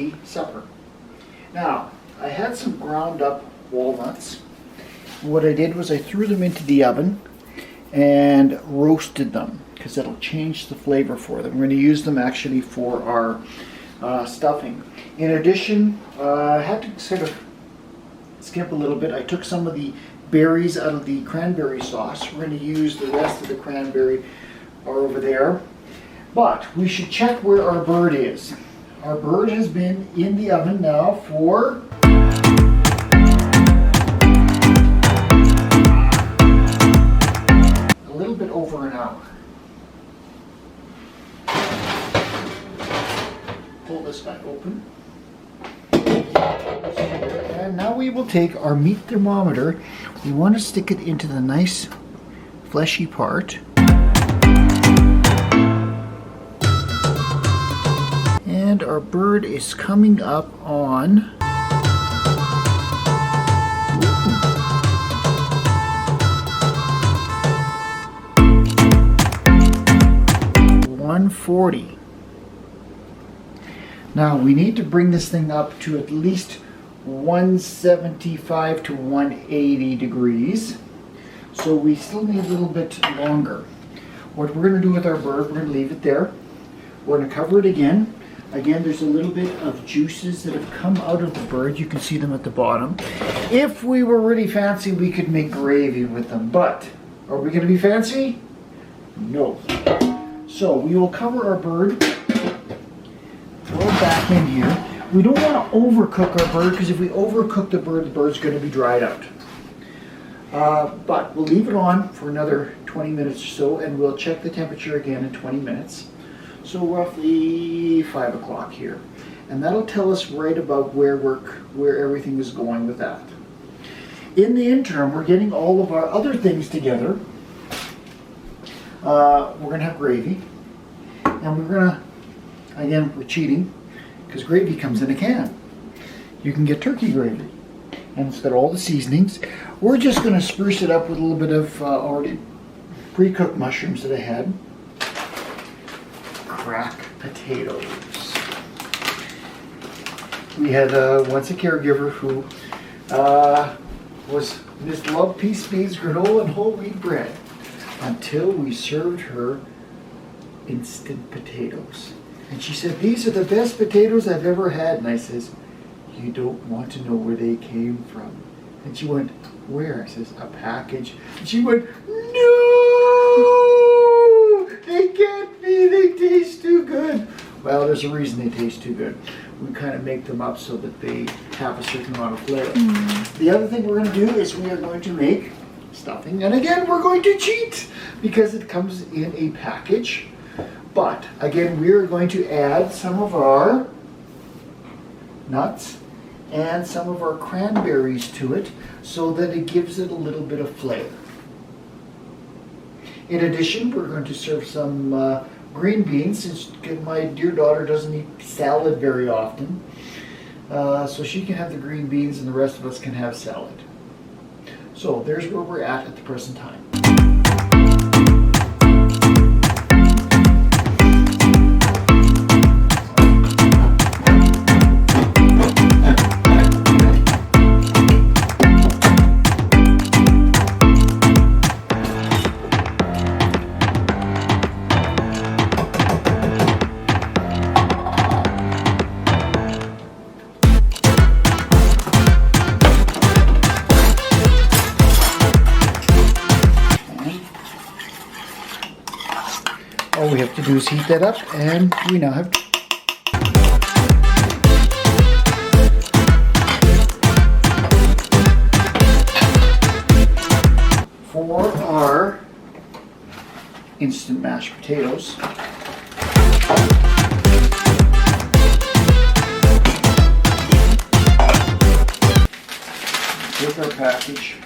turkey supper. Now, I had some ground up walnuts. What I did was I threw them into the oven and roasted them because that'll change the flavor for them. We're going to use them actually for our stuffing. In addition, I had to sort of skip a little bit. I took some of the berries out of the cranberry sauce. We're going to use the rest of the cranberry over there. But we should check where our bird is. Our bird has been in the oven now for a little bit over an hour. Pull this back open. And now we will take our meat thermometer. We want to stick it into the nice fleshy part. And our bird is coming up on 140. Now we need to bring this thing up to at least 175 to 180 degrees. So we still need a little bit longer. What we're going to do with our bird, we're going to leave it there. We're going to cover it again. Again, there's a little bit of juices that have come out of the bird. You can see them at the bottom. If we were really fancy, we could make gravy with them. But are we going to be fancy? No. So we will cover our bird. Throw it back in here. We don't want to overcook our bird because if we overcook the bird's going to be dried out. But we'll leave it on for another 20 minutes or so, and we'll check the temperature again in 20 minutes. So roughly 5 o'clock here. And that'll tell us right about where everything is going with that. In the interim, we're getting all of our other things together. We're going to have gravy. And we're going to, again, we're cheating because gravy comes in a can. You can get turkey gravy. And it's got all the seasonings. We're just going to spruce it up with a little bit of already pre-cooked mushrooms that I had. Crack potatoes. We had once a caregiver who was Miss Love Peace Beans, granola, and whole wheat bread until we served her instant potatoes. And she said, "These are the best potatoes I've ever had." And I says, "You don't want to know where they came from." And she went, "Where?" I says, "A package." And she went, "No! They can't be. They taste too good." Well, there's a reason they taste too good. We kind of make them up so that they have a certain amount of flavor. The other thing we're going to do is we are going to make stuffing. And again, we're going to cheat because it comes in a package. But again, we're going to add some of our nuts and some of our cranberries to it so that it gives it a little bit of flavor. In addition, we're going to serve some green beans, since my dear daughter doesn't eat salad very often. So she can have the green beans and the rest of us can have salad. So there's where we're at the present time. All we have to do is heat that up, and we now have for our instant mashed potatoes. With our package.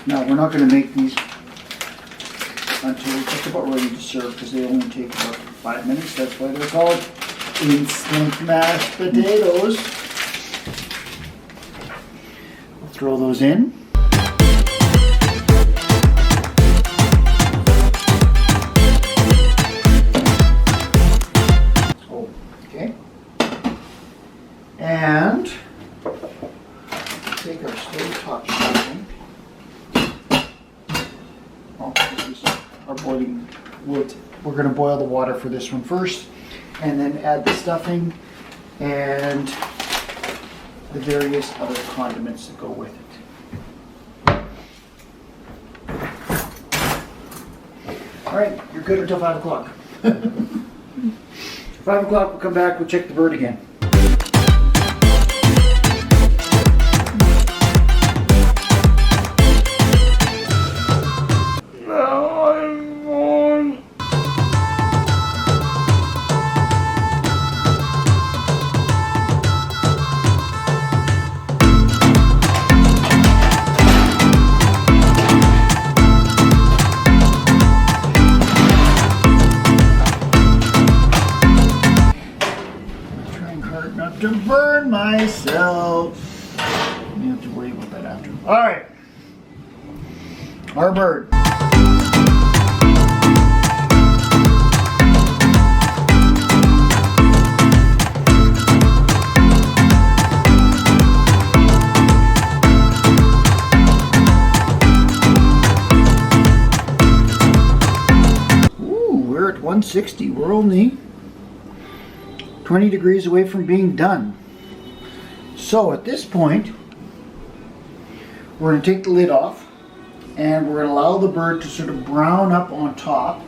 Now we're not going to make these until we're just about ready to serve because they only take about 5 minutes. That's why they're called instant mashed potatoes. We'll throw those in. Okay. take our stove top stuffing. Oh, this is our boiling wood. We're going to boil the water for this one first, and then add the stuffing and the various other condiments that go with it. All right, you're good until 5 o'clock. 5 o'clock, we'll come back, we'll check the bird again. To burn myself. You have to worry about that after. All right, our bird. Ooh, we're at 160. We're only 20 degrees away from being done. So at this point, we're going to take the lid off and we're going to allow the bird to sort of brown up on top.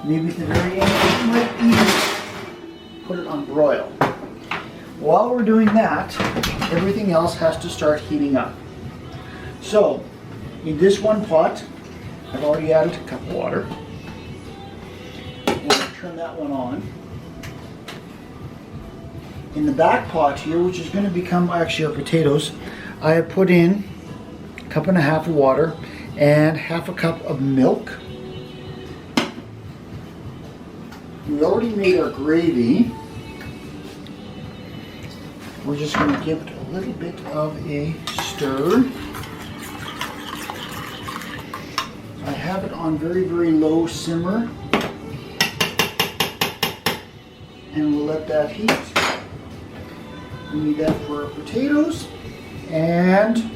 Maybe at the very end, we might even put it on broil. While we're doing that, everything else has to start heating up. So in this one pot, I've already added a cup of water. We'll turn that one on. In the back pot here, which is going to become actually our potatoes, I have put in a cup and a half of water and half a cup of milk. We already made our gravy. We're just going to give it a little bit of a stir. I have it on very, very low simmer. And we'll let that heat. We need that for our potatoes, and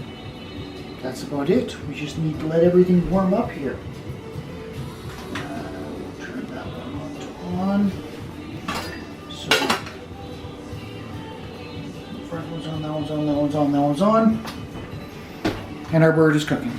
that's about it. We just need to let everything warm up here. We'll turn that one on. So, the front one's on, that one's on, that one's on, that one's on. And our bird is cooking.